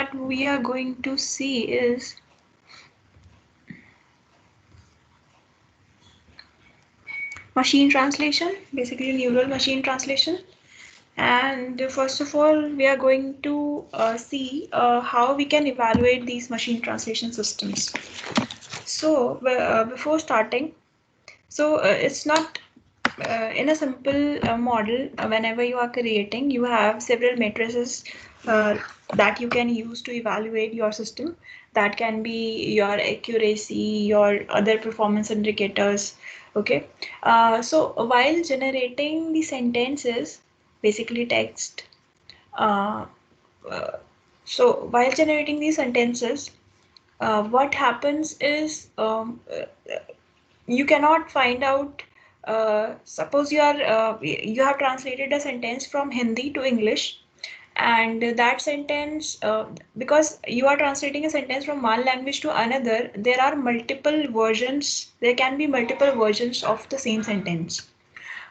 what we are going to see is machine translation, basically neural machine translation. And first of all, we are going to see how we can evaluate these machine translation systems. So before starting, it's not in a simple model. Whenever you are creating, you have several matrices uh, that you can use to evaluate your system. That can be your accuracy, your other performance indicators. Okay. So while generating the sentences, basically text. Uh, uh, so while generating these sentences, what happens is you cannot find out. Suppose you have translated a sentence from Hindi to English, and that sentence, because you are translating a sentence from one language to another, there are multiple versions. There can be multiple versions of the same sentence.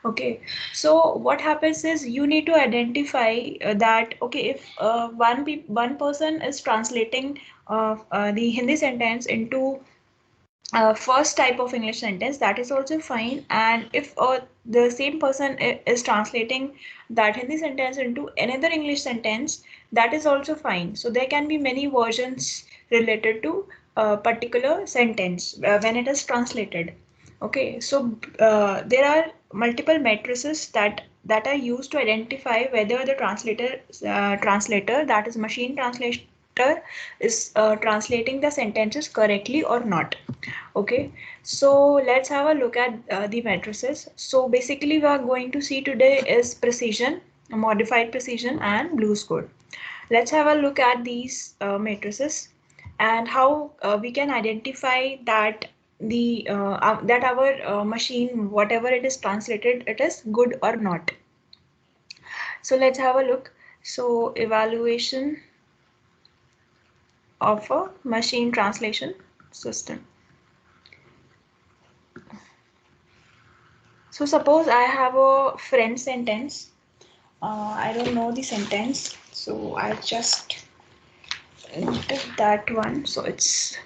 Okay, so what happens is you need to identify that, okay, if one person is translating the Hindi sentence into first type of English sentence, that is also fine. And if the same person is translating that Hindi sentence into another English sentence, that is also fine. So there can be many versions related to a particular sentence when it is translated. Okay, so there are multiple matrices that are used to identify whether the translator, that is machine translator, is translating the sentences correctly or not. Okay, so let's have a look at the matrices. So basically, we are going to see today is precision, modified precision, and BLEU score. Let's have a look at these matrices and how we can identify that that our machine, whatever it is translated, it is good or not. So let's have a look. So evaluation of a machine translation system. So suppose I have a friend sentence. I don't know the sentence, so I just enter that one. So it's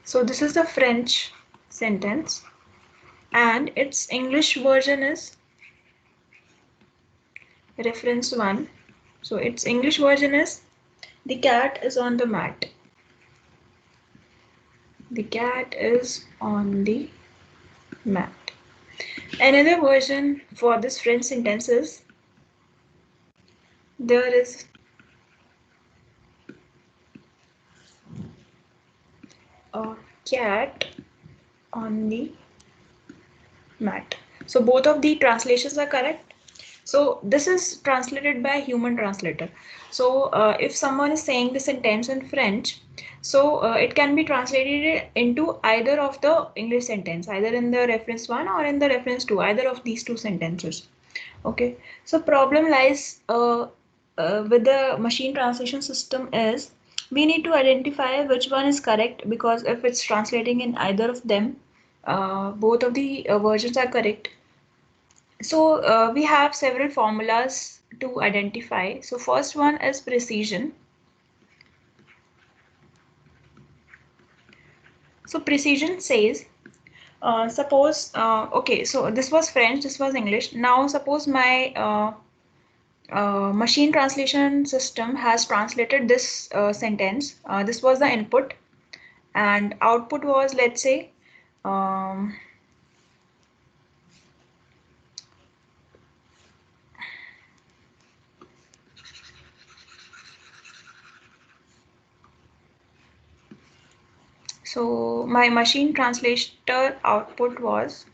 so this is the French sentence, and its English version is reference 1. So its English version is the cat is on the mat. The cat is on the mat. Another version for this French sentence is there is a cat on the mat. So both of the translations are correct. So this is translated by a human translator. So if someone is saying the sentence in French, so it can be translated into either of the English sentence, either in the reference 1 or in the reference 2, either of these two sentences. Okay, so problem lies with the machine translation system is we need to identify which one is correct, because if it's translating in either of them, both of the versions are correct. So we have several formulas to identify. So first one is precision. So precision says, suppose, okay, so this was French, this was English. Now suppose my machine translation system has translated this sentence. This was the input, and output was, let's say, um, so my machine translator output was,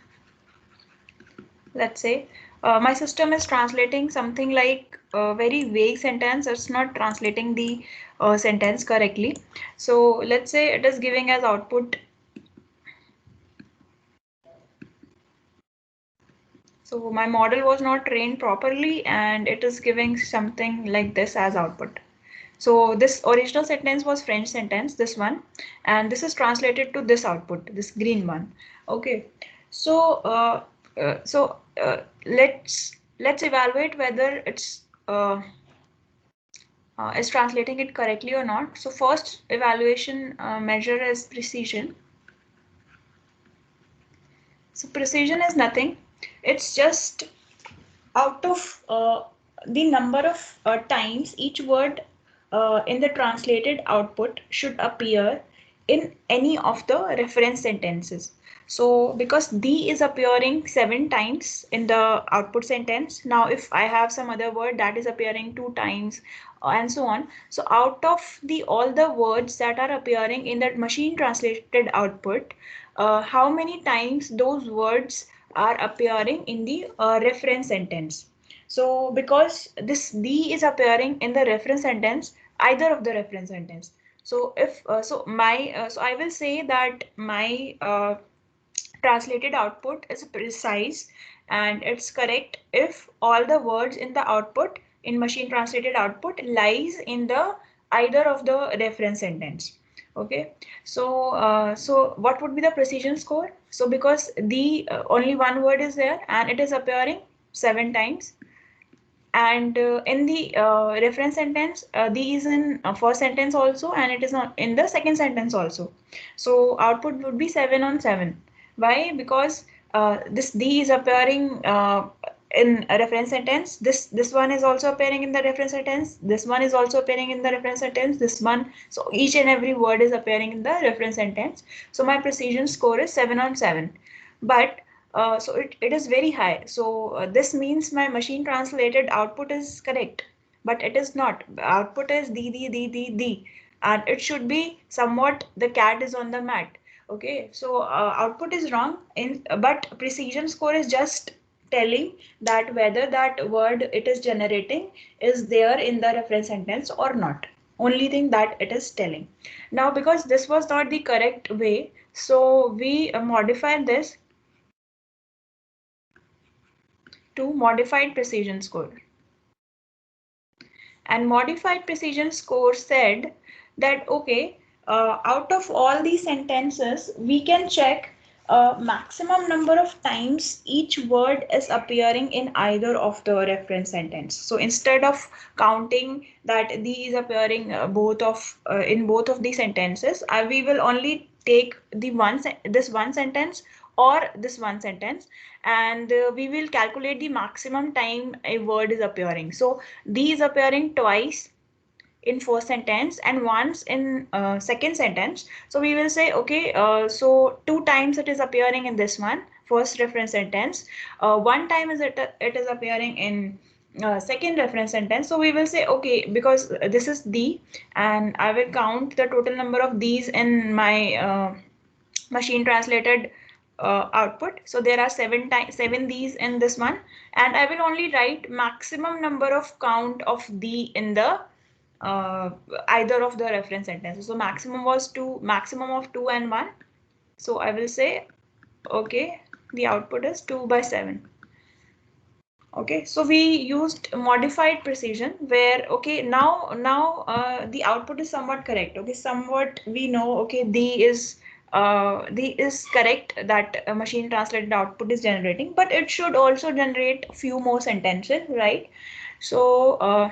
let's say, my system is translating something like a very vague sentence. It's not translating the sentence correctly. So let's say it is giving as output. So my model was not trained properly and it is giving something like this as output. So this original sentence was French sentence, this one, and this is translated to this output, this green one. Okay, so let's evaluate whether it's is translating it correctly or not. So first evaluation measure is precision. So precision is nothing. It's just out of the number of times each word in the translated output should appear in any of the reference sentences. So because the is appearing 7 times in the output sentence, now if I have some other word that is appearing 2 times and so on. So out of the all the words that are appearing in that machine translated output, how many times those words are appearing in the reference sentence. So because this the is appearing in the reference sentence, either of the reference sentence. So if so I will say that my translated output is precise and it's correct if all the words in the output in machine translated output lies in the either of the reference sentence. Okay, so what would be the precision score? So because the only one word is there and it is appearing 7 times, and in the reference sentence the is in first sentence also and it is not in the second sentence also, so output would be 7 on 7. Why? Because this the is appearing in a reference sentence, this one is also appearing in the reference sentence, this one is also appearing in the reference sentence, this one, so each and every word is appearing in the reference sentence, so my precision score is 7 on 7. But so it is very high. So this means my machine translated output is correct, but it is not. Output is the, and it should be somewhat the cat is on the mat. Okay, so output is wrong in, but precision score is just telling that whether that word it is generating is there in the reference sentence or not. Only thing that it is telling. Now, because this was not the correct way, so we modified this to modified precision score. And modified precision score said that, okay, out of all these sentences, we can check maximum number of times each word is appearing in either of the reference sentence. So instead of counting that these appearing both of in both of the sentences, we will only take the this one sentence or this one sentence, and we will calculate the maximum time a word is appearing. So these appearing twice in first sentence and once in second sentence. So we will say, okay, so 2 times it is appearing in this one first reference sentence, 1 time it is appearing in second reference sentence. So we will say, okay, because this is the, and I will count the total number of these in my machine translated output. So there are 7 these in this one, and I will only write maximum number of count of the in the uh, either of the reference sentences. So maximum was 2, maximum of 2 and 1. So I will say, okay, the output is 2 by 7. Okay, so we used modified precision where, okay, now the output is somewhat correct. Okay, somewhat we know, okay, the is correct that a machine translated output is generating, but it should also generate a few more sentences, right? So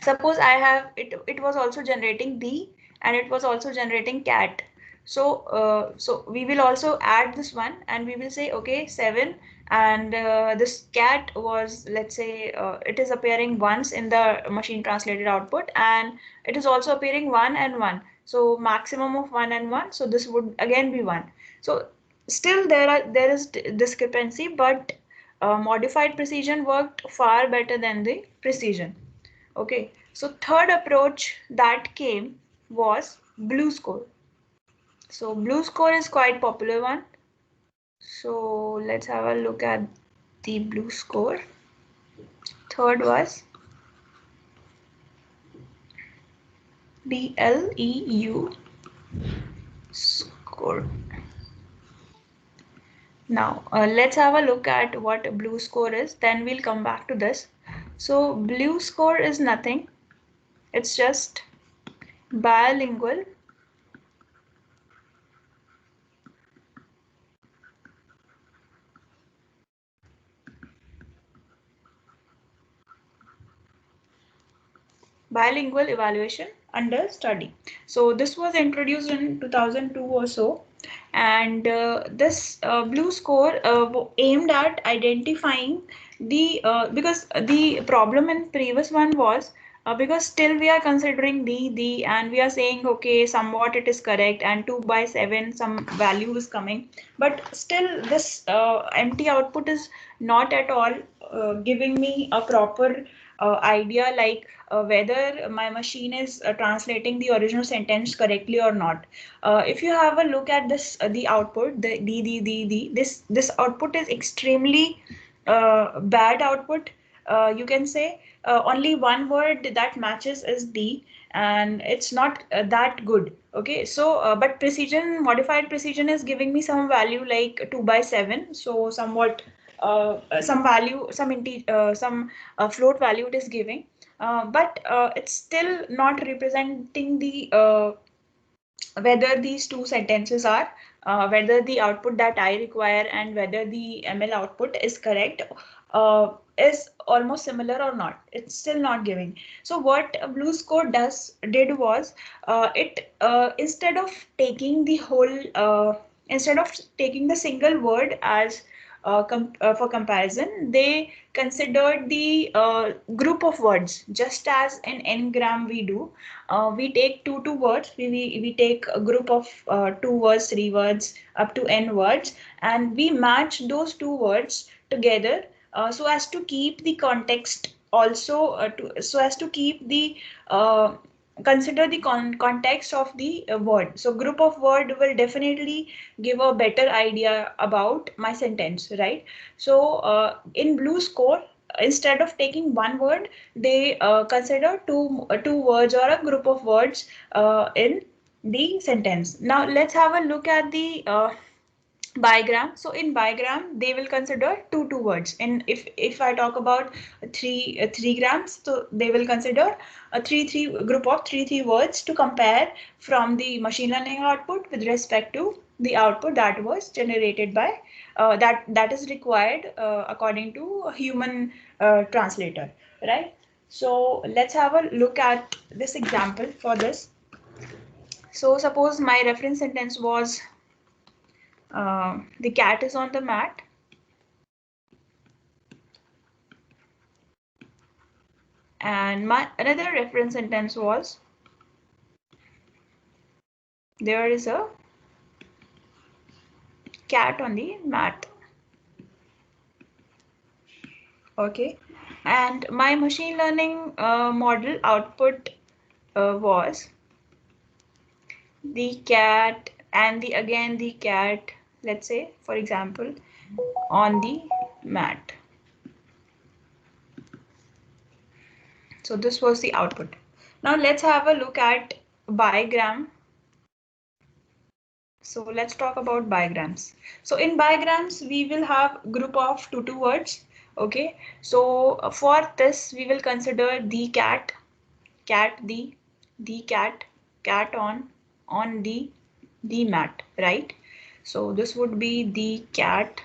suppose I have it was also generating the, and it was also generating cat. So so we will also add this one and we will say, okay, 7, and this cat was, let's say, it is appearing once in the machine translated output and it is also appearing 1 and 1, so maximum of 1 and 1, so this would again be 1. So still there is discrepancy, but modified precision worked far better than the precision. Okay, so third approach that came was blue score. So blue score is quite popular one. So let's have a look at the blue score. Third was BLEU score. Now let's have a look at what blue score is. Then we'll come back to this. So blue score is nothing It's just bilingual evaluation under study. So this was introduced in 2002 or so, and this blue score aimed at identifying the because the problem in previous one was because still we are considering the and we are saying okay somewhat it is correct and 2 by 7 some value is coming, but still this empty output is not at all giving me a proper idea like whether my machine is translating the original sentence correctly or not. If you have a look at this, the output, this output is extremely bad output. You can say only one word that matches is D, and it's not that good. Okay, so but precision, modified precision is giving me some value like 2 by 7, so somewhat some value, some float value it is giving, but it's still not representing the whether these two sentences are whether the output that I require and whether the ML output is correct, is almost similar or not. It's still not giving. So what BlueScore did was it instead of taking the whole instead of taking the single word as for comparison, they considered the group of words, just as in ngram we do. We take two words, we take a group of 2 words, 3 words, up to n words, and we match those 2 words together so as to keep the context also so as to keep the consider the context of the word. So group of word will definitely give a better idea about my sentence, right? So in blue score, instead of taking one word, they consider two words or a group of words in the sentence. Now let's have a look at the bigram. So in bigram they will consider two words, and if I talk about 3 grams, so they will consider a three group of three words to compare from the machine learning output with respect to the output that was generated by that is required according to a human translator, right? So let's have a look at this example for this. So suppose my reference sentence was the cat is on the mat, and my another reference sentence was there is a cat on the mat. Okay, and my machine learning model output was the cat and the again the cat, let's say for example, on the mat. So this was the output. Now let's have a look at bigram. So let's talk about bigrams. So in bigrams, we will have group of two words. Okay. So for this, we will consider the cat, cat the cat, cat on the mat, right? So this would be the cat,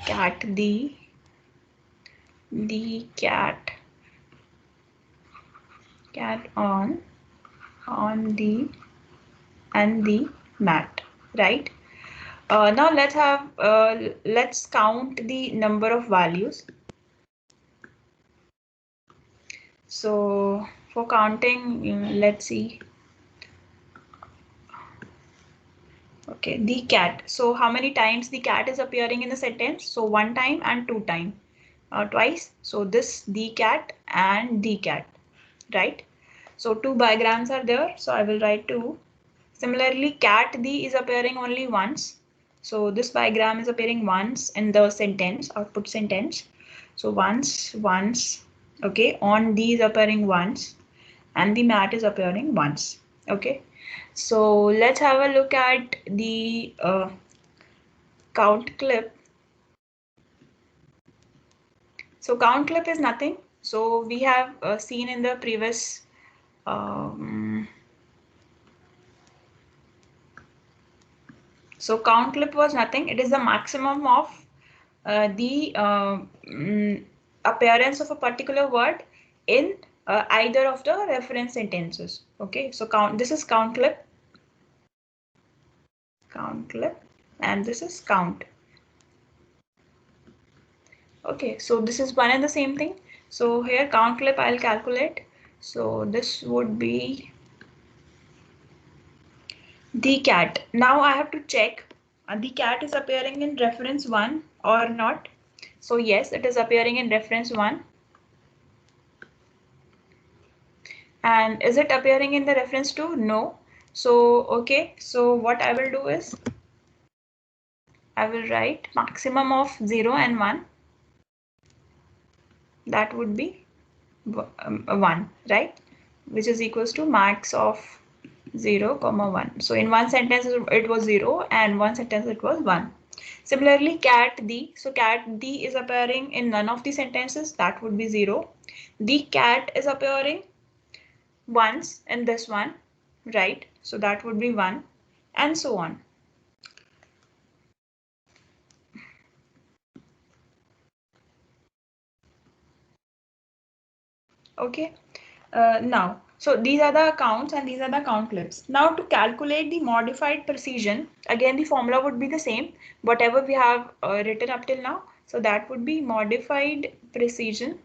cat the cat, cat on the and the mat, right? Now let's count the number of values. So for counting, let's see. Okay, the cat. So how many times the cat is appearing in the sentence? So one time and two time, twice. So this the cat and the cat, right? So two bigrams are there. So I will write two. Similarly, cat the is appearing only once. So this bigram is appearing once in the sentence, output sentence. So once, okay, on the is appearing once, and the mat is appearing once. Okay, so let's have a look at the count clip. So count clip is nothing. So we have seen in the previous so count clip was nothing. It is the maximum of the appearance of a particular word in either of the reference sentences. Okay, so count. This is count clip, and this is count. Okay, so this is one and the same thing. So here count clip I'll calculate. So this would be the cat. Now I have to check the cat is appearing in reference 1 or not. So yes, it is appearing in reference 1. And is it appearing in the reference 2? No. So okay, so what I will do is I will write maximum of 0 and 1. That would be 1, right? Which is equals to max of 0, 1. So in one sentence it was 0 and one sentence it was 1. Similarly, cat the. So cat the is appearing in none of the sentences. That would be 0. The cat is appearing once in this one, right? So that would be 1, and so on. Okay. Now, so these are the counts and these are the count clips. Now to calculate the modified precision, again the formula would be the same, whatever we have written up till now. So that would be modified precision,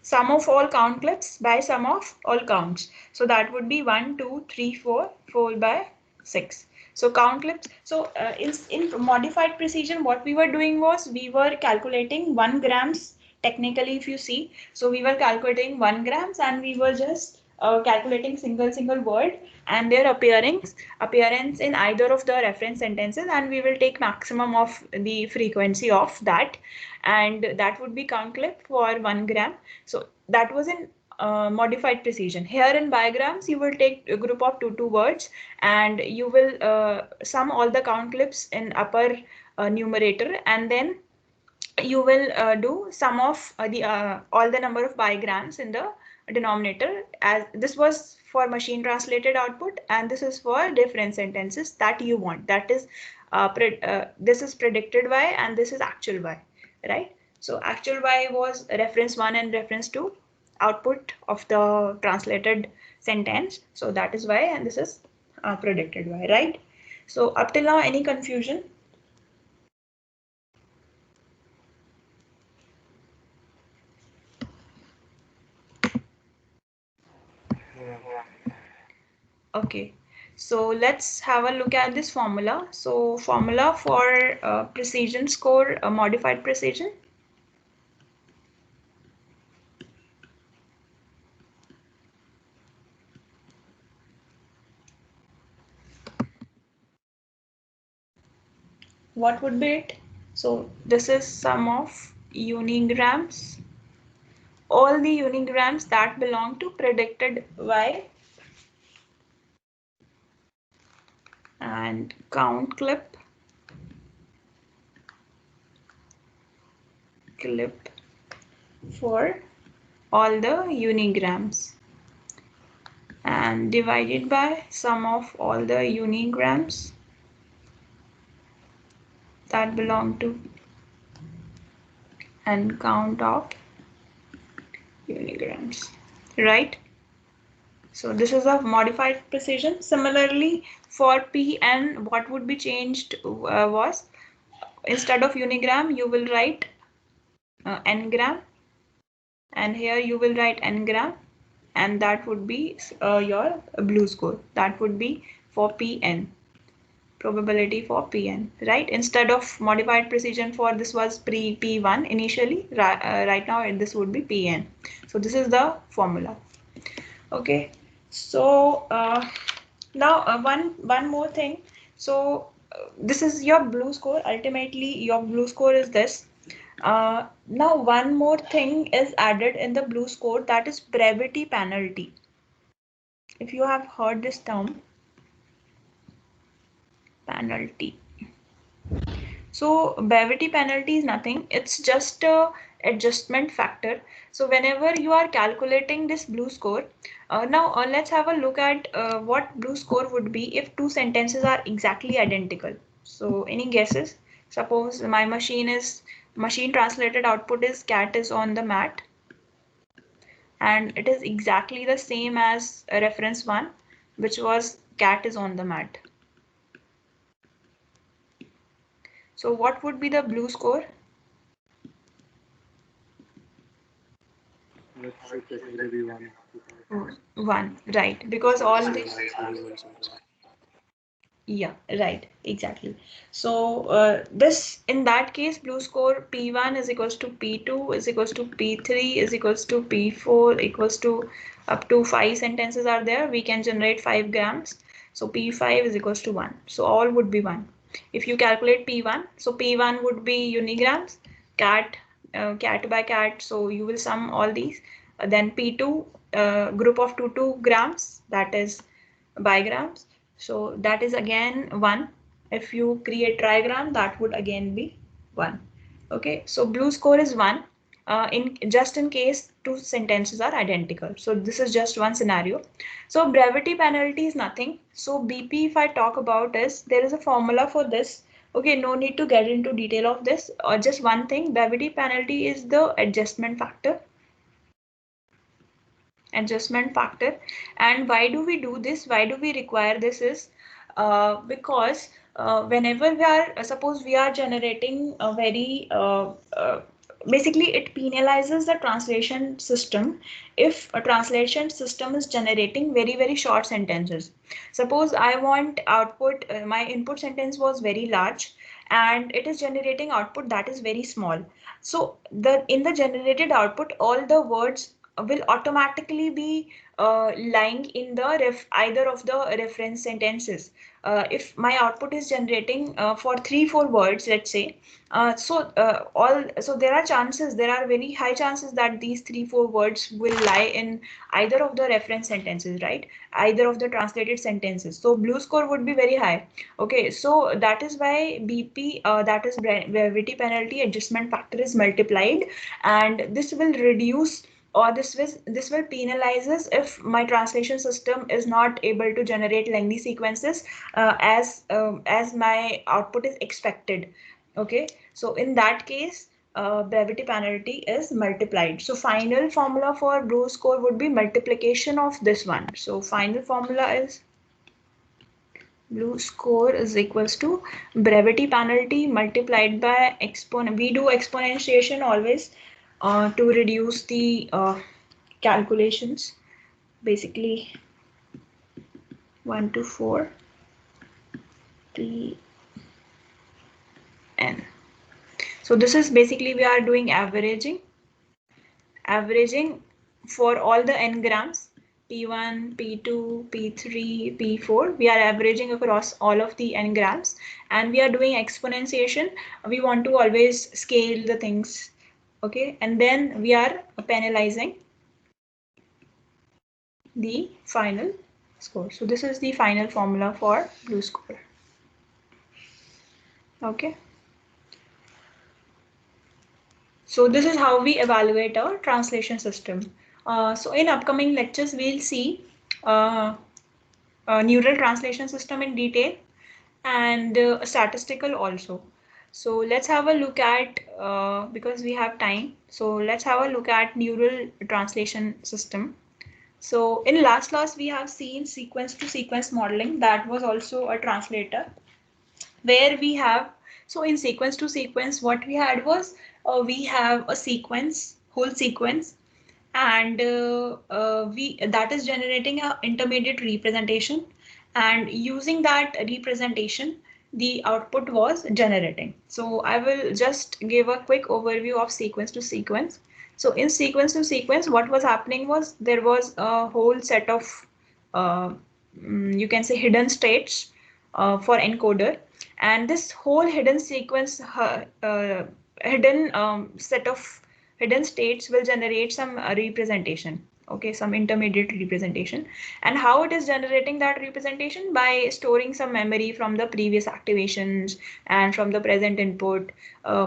sum of all count clips by sum of all counts. So that would be 1, 2, 3, 4, 4 by 6. So count clips. So in modified precision, what we were doing was we were calculating 1 grams. Technically, if you see, so we were calculating 1 grams and we were just calculating single word and their appearance in either of the reference sentences, and we will take maximum of the frequency of that, and that would be count clip for 1 gram. So that was in modified precision. Here in bigrams, you will take a group of two words and you will sum all the count clips in upper numerator, and then you will do sum of the all the number of bigrams in the denominator. As this was for machine translated output, and this is for different sentences that you want. That is this is predicted y and this is actual y, right? So actual y was reference 1 and reference 2 output of the translated sentence. So that is y, and this is predicted y, right? So up till now, any confusion? Okay, so let's have a look at this formula. So formula for precision score, modified precision. What would be it? So this is sum of unigrams, all the unigrams that belong to predicted y, and count clip for all the unigrams, and divided by sum of all the unigrams that belong to and count of unigrams, right? So this is a modified precision. Similarly, for Pn, what would be changed was, instead of unigram, you will write n-gram, and here you will write n-gram, and that would be your BLEU score. That would be for Pn, probability for Pn, right? Instead of modified precision for this was P1 initially, right now this would be Pn. So this is the formula. Okay, so now one more thing. So this is your BLEU score. Ultimately, your BLEU score is this. Now one more thing is added in the BLEU score, that is brevity penalty. If you have heard this term, penalty. So brevity penalty is nothing. It's just a adjustment factor. So whenever you are calculating this blue score, now let's have a look at what blue score would be if two sentences are exactly identical. So any guesses? Suppose my machine translated output is cat is on the mat, and it is exactly the same as reference one, which was cat is on the mat. So what would be the blue score? That should technically be one. One, right? Because all Because this, my score is also one. yeah, right, exactly. So this in that case, blue score P1 is equals to P2 is equals to P3 is equals to P4 equals to up to 5 sentences are there. We can generate 5 grams. So P5 is equals to 1. So all would be 1. If you calculate P1, so P1 would be unigrams, cat, cat by cat. So you will sum all these. Then P2, group of 2 grams, that is bigrams. So that is again 1. If you create trigram, that would again be 1. Okay, so blue score is 1 in just in case two sentences are identical. So this is just one scenario. So brevity penalty is nothing. So BP, if I talk about, is there is a formula for this. Okay, no need to get into detail of this. Just one thing, brevity penalty is the adjustment factor. And why do we do this, why do we require this is because whenever we are suppose we are generating a very basically it penalizes the translation system if a translation system is generating very short sentences. Suppose I want output, my input sentence was very large and it is generating output that is very small. So the in the generated output all the words will automatically be lying in the either of the reference sentences. If my output is generating for 3-4 words, let's say, so there are chances, there are very high chances that these 3-4 words will lie in either of the reference sentences, right? Either of the translated sentences. So blue score would be very high. Okay, so that is why BP, that is brevity penalty adjustment factor, is multiplied, and this will reduce, or this will penalizes if my translation system is not able to generate lengthy sequences as my output is expected. Okay, so in that case brevity penalty is multiplied. So final formula for blue score would be multiplication of this one. So final formula is blue score is equals to brevity penalty multiplied by exponent. We do exponentiation always to reduce the calculations, basically 1 to 4 t n. So this is basically we are doing averaging for all the n grams, P1, P2, P3, P4. We are averaging across all of the n grams, and we are doing exponentiation. We want to always scale the things. Okay, and then we are penalizing the final score. So this is the final formula for blue score. Okay. So this is how we evaluate our translation system. So in upcoming lectures, we'll see uh, neural translation system in detail and statistical also. So let's have a look at, because we have time, so let's have a look at neural translation system. So in last class, we have seen sequence to sequence modeling. That was also a translator where we have, so in sequence to sequence what we had was we have a sequence, whole sequence, and we that is generating a intermediate representation, and using that representation the output was generating. So I will just give a quick overview of sequence to sequence. So in sequence to sequence what was happening was there was a whole set of uh, you can say hidden states for encoder, and this whole hidden sequence hidden set of hidden states will generate some representation. Okay, some intermediate representation. And how it is generating that representation? By storing some memory from the previous activations and from the present input,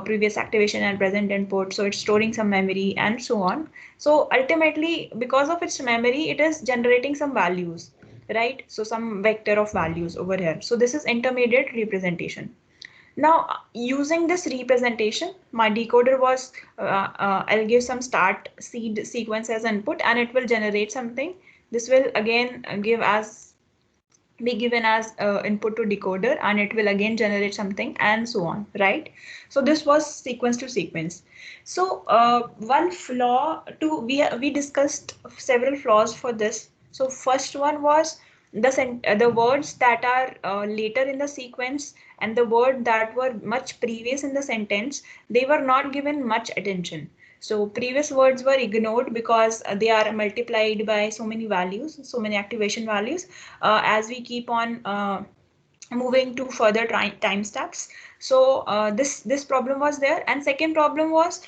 previous activation and present input. So it's storing some memory and so on. So ultimately, because of its memory, it is generating some values, right? So some vector of values over here. So this is intermediate representation. Now, using this representation, my decoder was, I'll give some start seed sequence as input and it will generate something. This will again be given as input to decoder and it will again generate something and so on, right? So this was sequence to sequence. So one flaw to, we discussed several flaws for this. So first one was the words that are later in the sequence and the word that were much previous in the sentence, they were not given much attention. So previous words were ignored because they are multiplied by so many values, so many activation values, as we keep on moving to further time steps. So this problem was there. And second problem was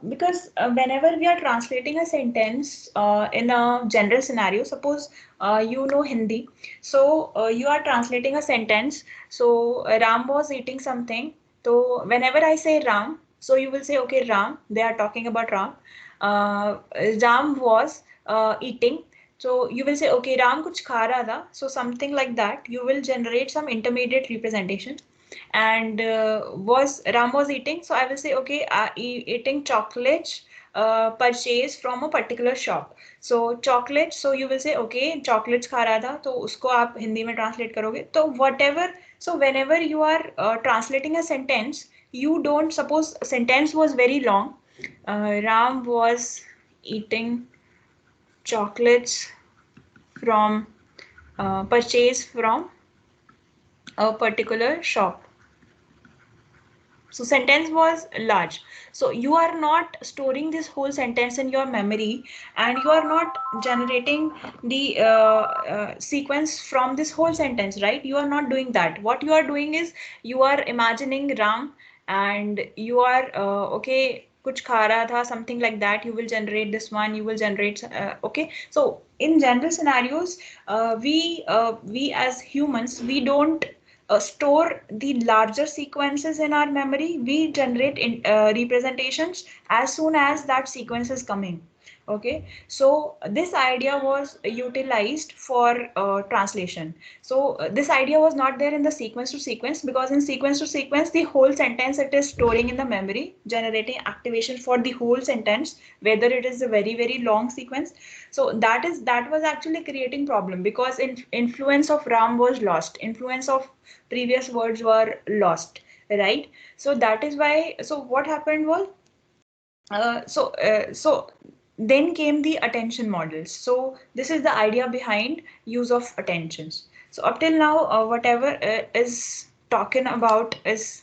because whenever we are translating a sentence in a general scenario, suppose you know Hindi, so you are translating a sentence. So Ram was eating something. So whenever I say Ram, so you will say, okay, Ram, they are talking about Ram. Ram was eating. So you will say, okay, Ram kuch kha raha tha. So something like that. You will generate some intermediate representation. And was Ram was eating. So I will say, okay, eating chocolates purchased from a particular shop. So chocolate. So you will say, okay, chocolates kha raha tha. तो उसको आप हिंदी में translate करोगे. तो whatever. So whenever you are translating a sentence, you don't, suppose sentence was very long. Ram was eating chocolates from purchased from a particular shop. So sentence was large. So you are not storing this whole sentence in your memory and you are not generating the sequence from this whole sentence, right? You are not doing that. What you are doing is you are imagining Ram and you are okay, kuch kha raha tha, something like that. You will generate this one, you will generate okay. So in general scenarios, we as humans, we don't store the larger sequences in our memory. We generate representations as soon as that sequence is coming. Okay, so this idea was utilized for translation. So this idea was not there in the sequence to sequence, because in sequence to sequence the whole sentence it is storing in the memory, generating activation for the whole sentence, whether it is a very long sequence. So that was actually creating problem, because influence of Ram was lost, influence of previous words were lost, right? So that is why, so what happened was, so then came the attention models. So this is the idea behind use of attentions. So up till now, whatever is talking about is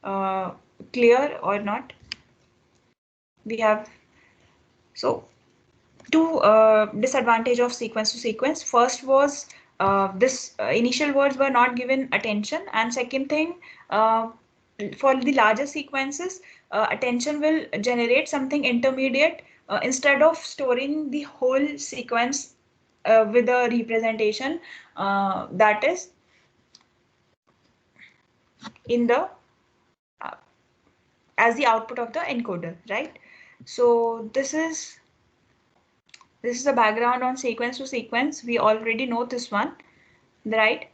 clear or not? We have, so two disadvantage of sequence to sequence. First was this initial words were not given attention, and second thing, for the larger sequences, attention will generate something intermediate instead of storing the whole sequence with a representation that is in the as the output of the encoder, right? So this is the background on sequence to sequence. We already know this one, right?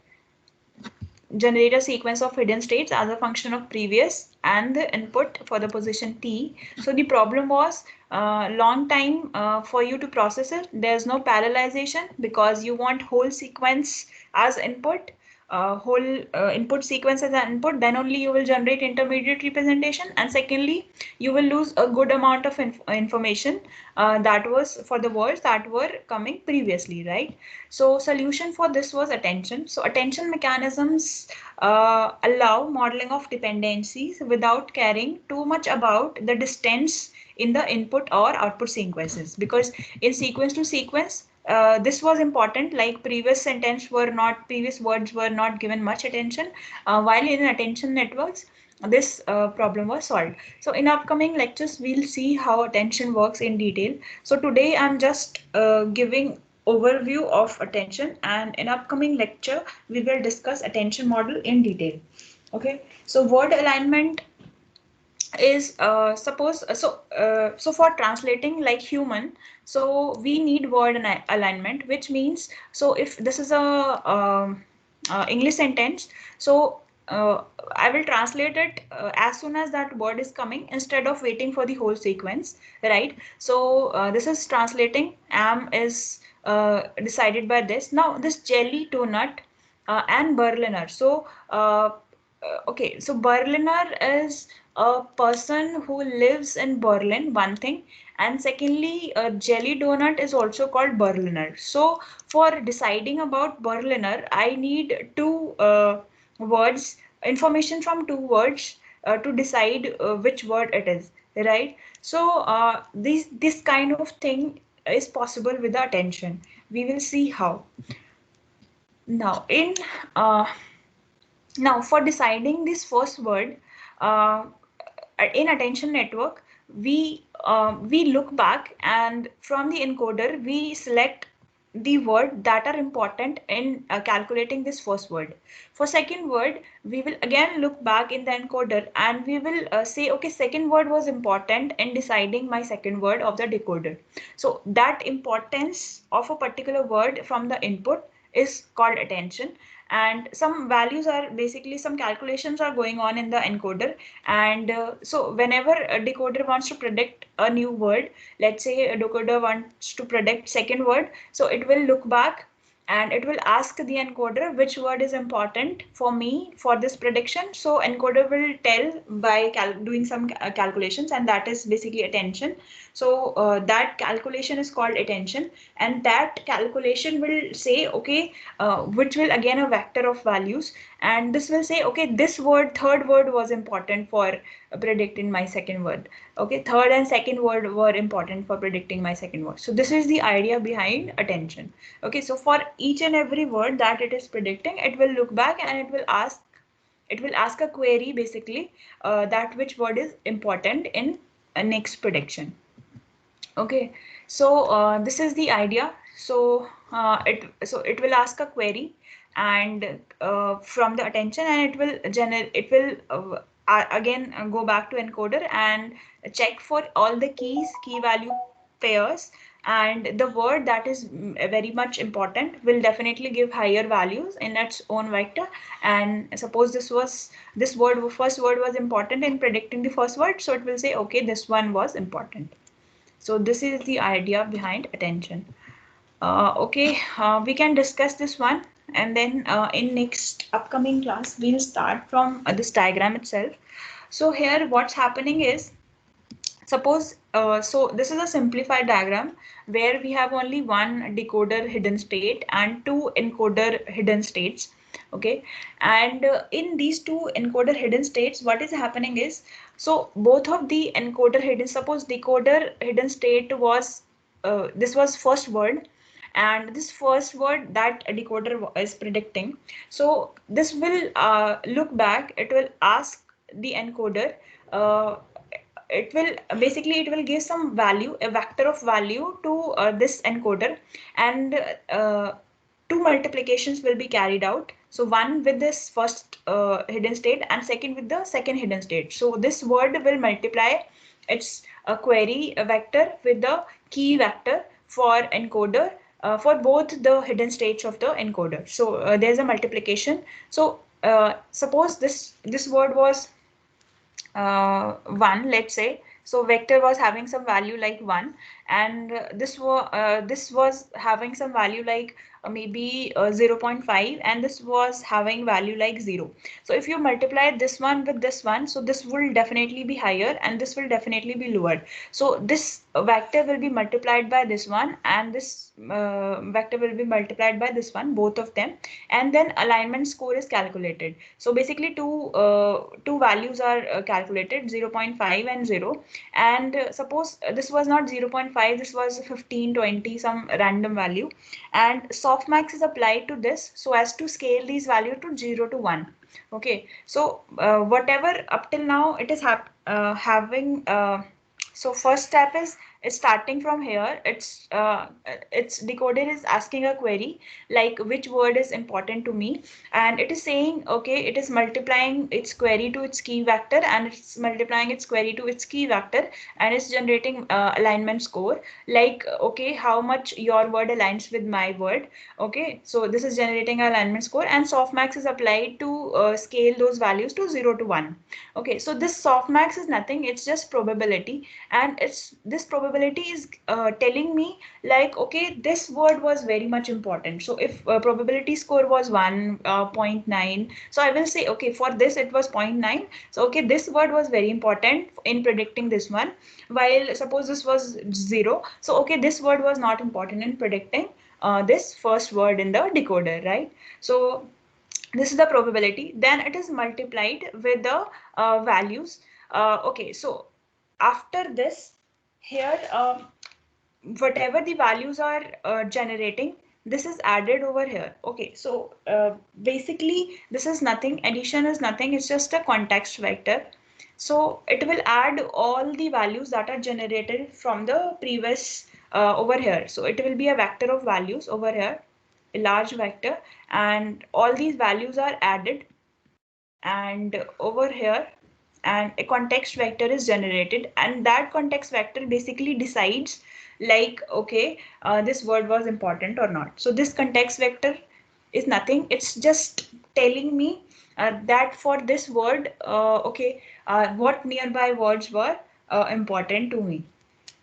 Generate a sequence of hidden states as a function of previous and the input for the position t. So the problem was long time for you to process it. There's no parallelization because you want whole sequence as input, whole input sequence as an input, then only you will generate intermediate representation. And secondly, you will lose a good amount of information that was for the words that were coming previously, right? So solution for this was attention. So attention mechanisms allow modeling of dependencies without caring too much about the distance in the input or output sequences, because in sequence to sequence, this was important, like previous words were not given much attention, while in attention networks this problem was solved. So in upcoming lectures, we'll see how attention works in detail. So today I'm just giving overview of attention, and in upcoming lecture, we will discuss attention model in detail. Okay, so word alignment is so for translating like human, so we need word alignment, which means, so if this is a English sentence, so uh, I will translate it as soon as that word is coming, instead of waiting for the whole sequence, right? So this is translating. Am is decided by this. Now this jelly donut and Berliner. So okay, so Berliner is a person who lives in Berlin, one thing, and secondly, a jelly donut is also called Berliner. So for deciding about Berliner, I need two words, information from two words to decide which word it is, right? So this kind of thing is possible with the attention. We will see how. Now in uh, now, for deciding this first word, uh, in attention network, we look back, and from the encoder we select the word that are important in calculating this first word. For second word, we will again look back in the encoder, and we will say, okay, second word was important in deciding my second word of the decoder. So that importance of a particular word from the input is called attention, and some values are basically, some calculations are going on in the encoder. And so whenever a decoder wants to predict a new word, let's say a decoder wants to predict second word, so it will look back and it will ask the encoder which word is important for me for this prediction. So encoder will tell by doing some calculations, and that is basically attention. So that calculation is called attention, and that calculation will say, okay, which will again a vector of values, and this will say, okay, this word, third word was important for predicting my second word. Okay, third and second word were important for predicting my second word. So this is the idea behind attention. Okay, so for each and every word that it is predicting, it will look back and it will ask a query, basically, that which word is important in a next prediction. Okay, so this is the idea. So it will ask a query, and from the attention, and it will again go back to encoder and check for all the key value pairs, and the word that is very much important will definitely give higher values in its own vector. And suppose this word, first word was important in predicting the first word, so it will say, okay, this one was important. So this is the idea behind attention. Okay, we can discuss this one, and then in next upcoming class, we'll start from this diagram itself. So here what's happening is, suppose, so this is a simplified diagram where we have only one decoder hidden state and two encoder hidden states. Okay, and in these two encoder hidden states, what is happening is, so both of the encoder hidden, suppose decoder hidden state was, this was first word, and this first word that a decoder is predicting. So this will look back, it will ask the encoder, uh, it will basically, it will give some value, a vector of value to this encoder, and two multiplications will be carried out. So one with this first hidden state, and second with the second hidden state. So this word will multiply its query vector with the key vector for encoder, for both the hidden states of the encoder. So there's a multiplication. So suppose this word was 1, let's say. So vector was having some value like 1, and this was having some value like maybe 0.5, and this was having value like 0. So if you multiply this one with this one, so this will definitely be higher and this will definitely be lower. So this vector will be multiplied by this one, and this vector will be multiplied by this one, both of them, and then alignment score is calculated. So basically two values are calculated, 0.5 and 0. And suppose this was not 0.5, this was 15, 20, some random value, and softmax is applied to this so as to scale these values to 0 to 1. Okay, so whatever up till now it is having, so first step is starting from here. It's decoder is asking a query like which word is important to me, and it is saying okay, it is multiplying its query to its key vector, and it's multiplying its query to its key vector, and it's generating alignment score like okay, how much your word aligns with my word. Okay, so this is generating alignment score, and softmax is applied to scale those values to 0 to 1. Okay, so this softmax is nothing, it's just probability, and it's this probability is telling me like okay, this word was very much important. So if probability score was 1.9, so I will say okay, for this it was 0.9, so okay, this word was very important in predicting this one, while suppose this was 0, so okay, this word was not important in predicting this first word in the decoder, right? So this is the probability, then it is multiplied with the values. Okay, so after this here, whatever the values are generating, this is added over here. Okay, so basically this is nothing, addition is nothing, it's just a context vector. So it will add all the values that are generated from the previous over here. So it will be a vector of values over here, a large vector, and all these values are added and over here, and a context vector is generated, and that context vector basically decides like okay, this word was important or not. So this context vector is nothing, it's just telling me that for this word okay, what nearby words were important to me.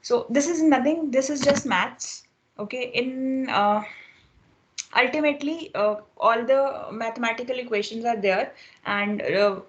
So this is nothing, this is just maths. Okay, in ultimately all the mathematical equations are there, and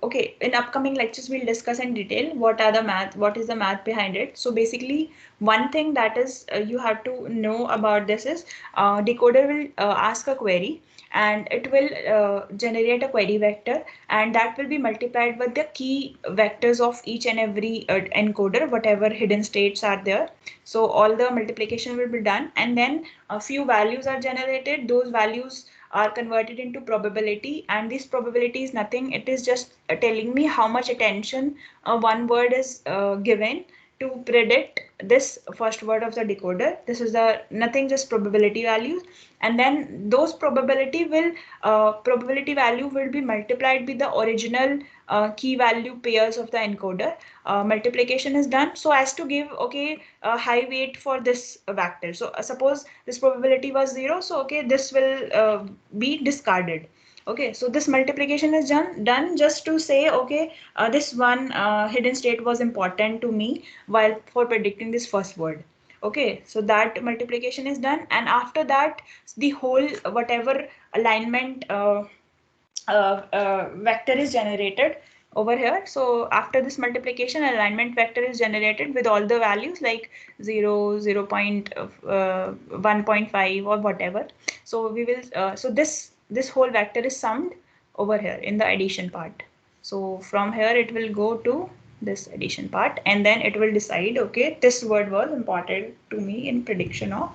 okay, in upcoming lectures we'll discuss in detail what are the math, what is the math behind it. So basically one thing that is you have to know about this is decoder will ask a query, and it will generate a query vector, and that will be multiplied with the key vectors of each and every encoder, whatever hidden states are there. So all the multiplication will be done, and then a few values are generated, those values are converted into probability, and this probability is nothing, it is just telling me how much attention one word is given to predict this first word of the decoder. This is the nothing, just probability values, and then those probability value will be multiplied with the original key value pairs of the encoder. Multiplication is done so as to give okay a high weight for this vector. So suppose this probability was 0, so okay, this will be discarded. Okay, so this multiplication is done just to say okay, this one hidden state was important to me while for predicting this first word. Okay, so that multiplication is done, and after that the whole whatever alignment vector is generated over here. So after this multiplication, alignment vector is generated with all the values like 0, 0 1.5 or whatever. So we will so this whole vector is summed over here in the addition part. So from here it will go to this addition part, and then it will decide okay, this word was important to me in prediction of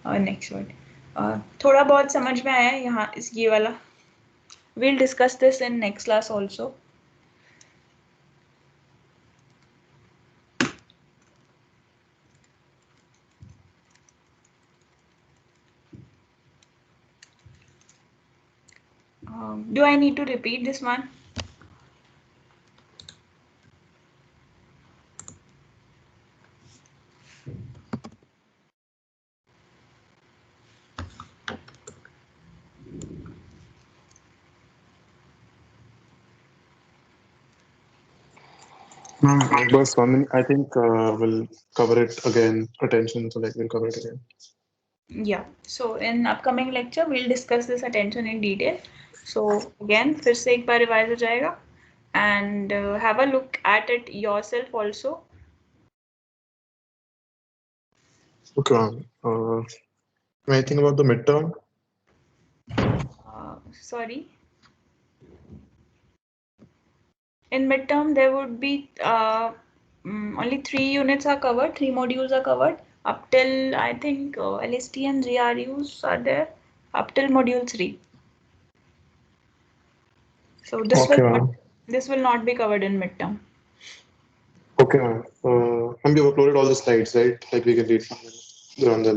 next word. थोड़ा बहुत समझ में आया यहाँ इस ये वाला. We'll discuss this in next class also. Do I need to repeat this one? Bus one, I think we'll cover it again. Attention, so like we'll cover it again. Yeah. So in upcoming lecture we'll discuss this attention in detail. So again, फिर से एक बार revise हो जाएगा, and have a look at it yourself also. Okay. Anything about the midterm? Sorry. In midterm there would be only 3 units are covered, 3 modules are covered up till I think LST and GRUs are there. up till module 3. So Okay, ma'am. this will not be covered in midterm. Okay, ma'am. Ma'am, you uploaded all the slides, right? Like we can read from them. They're on the